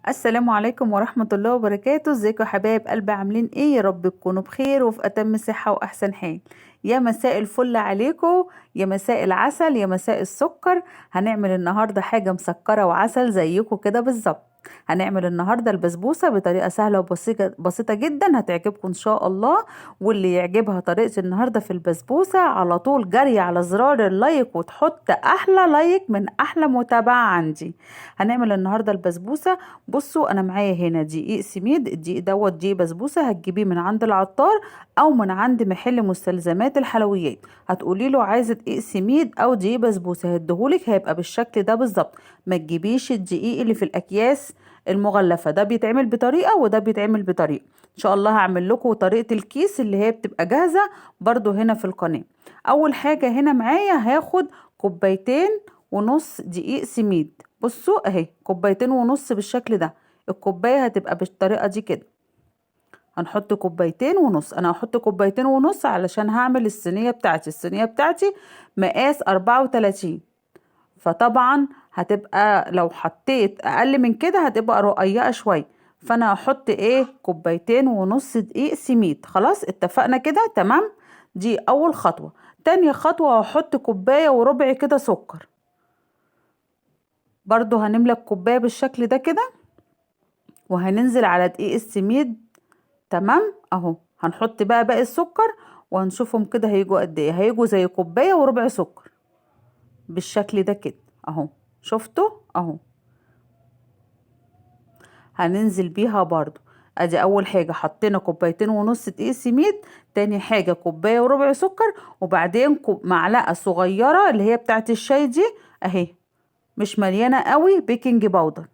السلام عليكم ورحمة الله وبركاته. ازيكم يا حبايب قلبي؟ عاملين ايه؟ يا رب تكونوا بخير وفي اتم صحة واحسن حال. يا مساء الفل عليكم، يا مساء العسل، يا مساء السكر. هنعمل النهاردة حاجة مسكرة وعسل زيكم كده بالظبط. هنعمل النهاردة البسبوسة بطريقة سهلة وبسيطة بسيطة جدا، هتعجبكم ان شاء الله. واللي يعجبها طريقة النهاردة في البسبوسة على طول جري على زرار اللايك وتحط احلى لايك من احلى متابعة عندي. هنعمل النهاردة البسبوسة. بصوا انا معايا هنا دقيق سميد، الدقيق دوت دقيق بسبوسه هتجيبيه من عند العطار او من عند محل مستلزمات الحلويات. هتقولي له عايزه دقيق سميد او دقيق بسبوسه هيديهولك، هيبقى بالشكل ده بالظبط. ما تجيبيش الدقيق اللي في الاكياس المغلفه، ده بيتعمل بطريقه وده بيتعمل بطريقه. ان شاء الله هعمل لكم طريقه الكيس اللي هي بتبقى جاهزه برضو هنا في القناه. اول حاجه هنا معايا هاخد كوبايتين ونص دقيق سميد. بصوا اهي كوبايتين ونص بالشكل ده. الكوباية هتبقى بالطريقة دي كده. هنحط كوبايتين ونص، انا هحط كوبايتين ونص علشان هعمل الصينية بتاعتي مقاس 34. فطبعا هتبقى لو حطيت اقل من كده هتبقى رقيقة شوية. فانا هحط ايه؟ كوبايتين ونص دقيق سميد. خلاص اتفقنا كده تمام. دي اول خطوة. تاني خطوة هحط كوباية وربع كده سكر. برضو هنملى الكوباية بالشكل ده كده، وهننزل على دقيق السميد. تمام اهو. هنحط بقى باقي السكر وهنشوفهم كده هيجوا قد ايه. هيجوا زي كوباية وربع سكر بالشكل ده كده اهو. شفتوا اهو. هننزل بيها برضو. ادي اول حاجة حطينا كوبايتين ونص دقيق سميد. تاني حاجة كوباية وربع سكر، وبعدين معلقة صغيرة اللي هي بتاعت الشاي دي اهي، مش مليانة قوي، بيكنج باودر.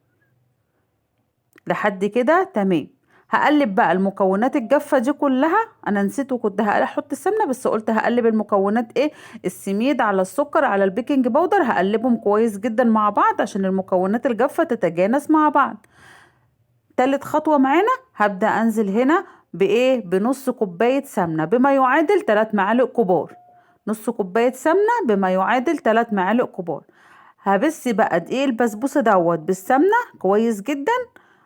لحد كده تمام. هقلب بقى المكونات الجافة دي كلها. انا نسيت وكنت احط السمنة بس قلت هقلب المكونات ايه، السميد على السكر على البيكنج باودر، هقلبهم كويس جدا مع بعض عشان المكونات الجافة تتجانس مع بعض. تالت خطوة معانا هبدأ انزل هنا بايه، بنص كوباية سمنة بما يعادل 3 معالق كبار. نص كوباية سمنة بما يعادل 3 معالق كبار. هبس بقى دقيق البسبوسة دوت بالسمنة كويس جدا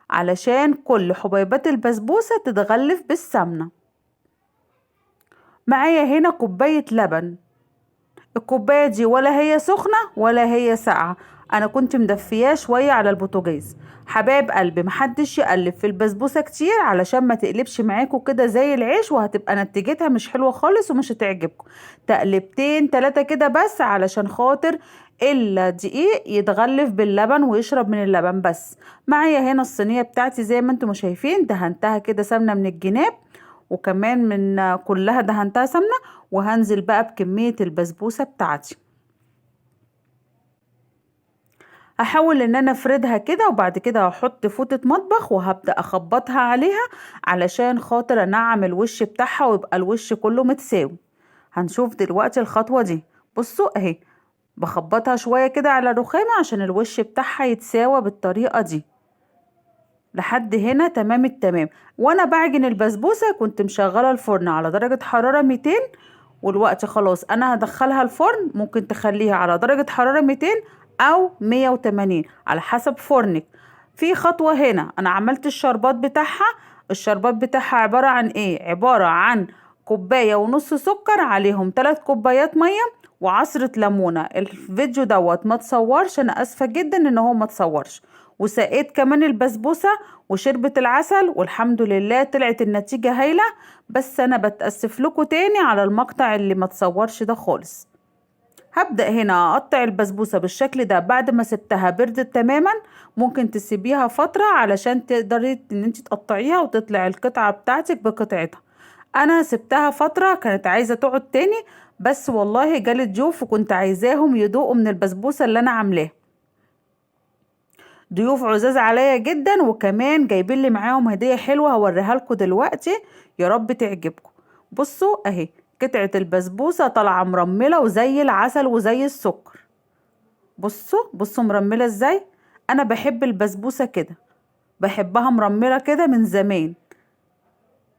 علشان كل حبيبات البسبوسة تتغلف بالسمنة. معايا هنا كوباية لبن. الكوباية دي ولا هي سخنة ولا هي ساقعة، انا كنت مدفياه شوية على البوتاجاز. حبايب قلبي محدش يقلب في البسبوسة كتير علشان ما تقلبش معاكم كده زي العيش وهتبقى نتيجتها مش حلوة خالص ومش هتعجبكم. تقلبتين 3 كده بس علشان خاطر الدقيق يتغلف باللبن ويشرب من اللبن بس. معايا هنا الصينية بتاعتي زي ما انتم شايفين دهنتها كده سمنة من الجناب، وكمان من كلها دهنتها سمنة. وهنزل بقى بكمية البسبوسة بتاعتي. هحاول ان انا افردها كده وبعد كده هحط فوطة مطبخ وهبدأ اخبطها عليها علشان خاطر انعم الوش بتاعها ويبقى الوش كله متساوي. هنشوف دلوقتي الخطوة دي. بصوا اهي، بخبطها شوية كده على الرخامة عشان الوش بتاعها يتساوى بالطريقة دي. لحد هنا تمام التمام. وانا بعجن البسبوسة كنت مشغلة الفرن على درجة حرارة 200. والوقت خلاص انا هدخلها الفرن، ممكن تخليها على درجة حرارة 200 او 180 على حسب فرنك. في خطوة هنا انا عملت الشربات بتاعها. الشربات بتاعها عبارة عن ايه؟ عبارة عن كوباية ونص سكر عليهم 3 كوبايات مية وعصرة ليمونة. الفيديو دوت ما تصورش، انا اسفة جدا ان هو ما تصورش. وسقيت كمان البسبوسة وشربت العسل والحمد لله طلعت النتيجة هايلة. بس انا بتأسف لكم تاني على المقطع اللي ما تصورش ده خالص. هبدأ هنا اقطع البسبوسة بالشكل ده بعد ما سبتها بردت تماما. ممكن تسيبيها فترة علشان تقدري ان انت تقطعيها وتطلع القطعة بتاعتك بقطعتها. انا سبتها فترة كانت عايزة تقعد تاني، بس والله جالت ضيوف وكنت عايزاهم يدوقوا من البسبوسة اللي انا عاملاها. ضيوف عزاز عليا جدا وكمان جايبين لي معاهم هدية حلوة هوريها لكم دلوقتي. يا رب تعجبكم. بصوا اهي قطعة البسبوسة طالعة مرملة وزي العسل وزي السكر. بصوا مرملة ازاي. انا بحب البسبوسة كده، بحبها مرملة كده من زمان.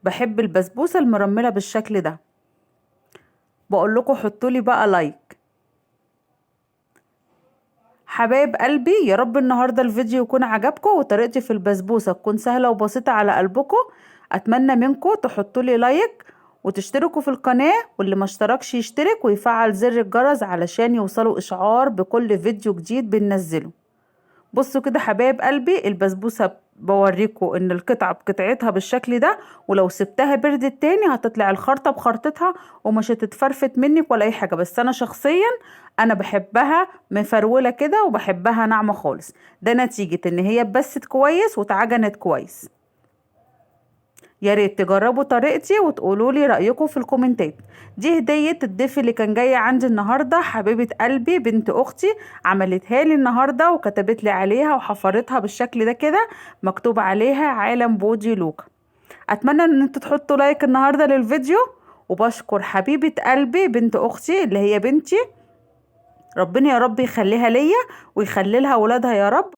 بحب البسبوسة المرملة بالشكل ده. بقول لكم حطوا لي بقى لايك. حبايب قلبي، يا رب النهاردة الفيديو يكون عجبكم وطريقتي في البسبوسة تكون سهلة وبسيطة على قلبكم. اتمنى منكم تحطوا لي لايك وتشتركوا في القناة، واللي ما اشتركش يشترك ويفعل زر الجرس علشان يوصلوا اشعار بكل فيديو جديد بننزله. بصوا كده حبايب قلبي، البسبوسة بوريكم ان القطعة بقطعتها بالشكل ده، ولو سبتها بردت تاني هتطلع الخرطة بخرطتها ومش هتتفرفت منك ولا اي حاجة. بس انا شخصيا انا بحبها مفرولة كده وبحبها ناعمة خالص. ده نتيجة ان هي اتبست كويس واتعجنت كويس. يا ريت تجربوا طريقتي وتقولوا لي رأيكم في الكومنتات. دي هدية الضيف اللي كان جاي عندي النهاردة، حبيبة قلبي بنت اختي عملتها لي النهاردة وكتبت لي عليها وحفرتها بالشكل ده كده، مكتوب عليها عالم بودي لوكا. اتمنى ان انتوا تحطوا لايك النهاردة للفيديو، وبشكر حبيبة قلبي بنت اختي اللي هي بنتي. ربنا يا رب يخليها ليا ويخلي لها ولادها يا رب،